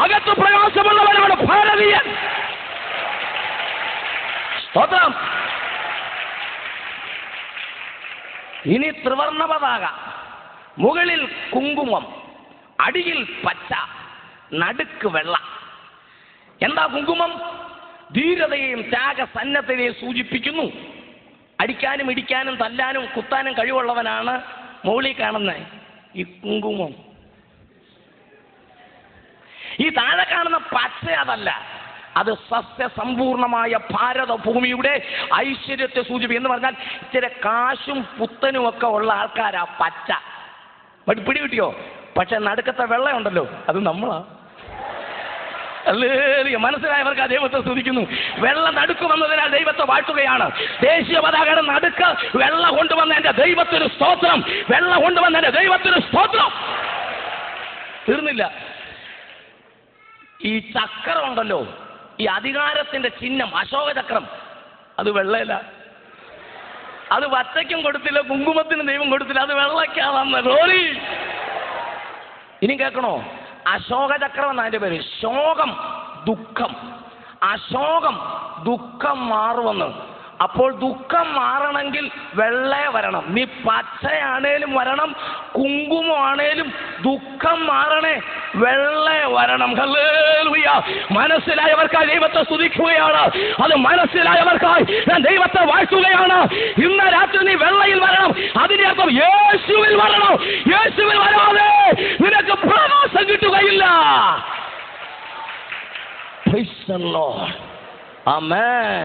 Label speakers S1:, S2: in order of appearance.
S1: അകത്ത് പ്രകാശമുള്ളവനാണ് ഭാരതീയൻ. സ്തോത്രം. ഇനി ത്രിവർണ്ണ പതാക, മുകളിൽ കുങ്കുമം, അടിയിൽ പച്ച, നടുക്ക് വെള്ള. എന്താ കുങ്കുമം? ധീരതയെയും ത്യാഗസന്നദ്ധതയെയും സൂചിപ്പിക്കുന്നു. അടിക്കാനും ഇടിക്കാനും തല്ലാനും കുത്താനും കഴിവുള്ളവനാണ് മുകളിൽ കാണുന്ന ഈ കുങ്കുമം. ഈ താഴെ കാണുന്ന പച്ച അതല്ല, അത് സസ്യസമ്പൂർണമായ ഭാരതഭൂമിയുടെ ഐശ്വര്യത്തെ സൂചിപ്പിക്കും. എന്ന് പറഞ്ഞാൽ ഇച്ചിരി കാശും പുത്തനും ഒക്കെ ഉള്ള ആൾക്കാരാ പച്ച. പിടി കിട്ടിയോ? പക്ഷെ നടുക്കത്തെ വെള്ളയുണ്ടല്ലോ, അത് നമ്മളാ. മനസ്സിലായവർക്ക് ആ ദൈവത്തെ സ്തുതിക്കുന്നു. വെള്ള നടുക്ക് വന്നതിനാൽ ദൈവത്തെ വാഴ്ത്തുകയാണ്. ദേശീയ പതാകയുടെ നടുക്ക് വെള്ള കൊണ്ടുവന്ന എന്റെ ദൈവത്തിന് സ്തോത്രം. വെള്ള കൊണ്ടുവന്ന എന്റെ ദൈവത്തിന് സ്തോത്രം. തീർന്നില്ല. ഈ ചക്രം ഉണ്ടല്ലോ, ഈ അധികാരത്തിന്റെ ചിഹ്നം അശോകചക്രം, അത് വെള്ളയില്ല. അത് പച്ചയ്ക്കും കൊടുത്തില്ല, കുങ്കുമത്തിന് ദൈവം കൊടുത്തില്ല, അത് വെള്ളയ്ക്കാണെന്ന് റോറി. ഇനി കേൾക്കണോ? അശോകചക്രം എന്നാ അതിന്റെ പേര്. ശോകം, ദുഃഖം. അശോകം ദുഃഖം മാറുമെന്ന്. അപ്പോൾ ദുഃഖം മാറണമെങ്കിൽ വെള്ള വരണം. നീ പച്ചയാണേലും വരണം, കുങ്കുമമാണേലും ദുഃഖം മാറണേ, വെള്ള വരണം. ഹല്ലേലൂയ. മനസ്സിലായവർക്കായി ദൈവത്തെ സ്തുതിക്കുകയാണ്. അത് മനസ്സിലായവർക്കായി ഞാൻ ദൈവത്തെ വാഴ്ത്തുകയാണ്. ഇന്ന് രാത്രി നീ വെള്ളയിൽ വരണം. അതിന്റെ അർത്ഥം യേശുവിൽ വരണം. യേശുവിൽ വരാതെ നിനക്ക് പ്രകാശം കിട്ടുകയില്ല. Praise the Lord. ആമേൻ.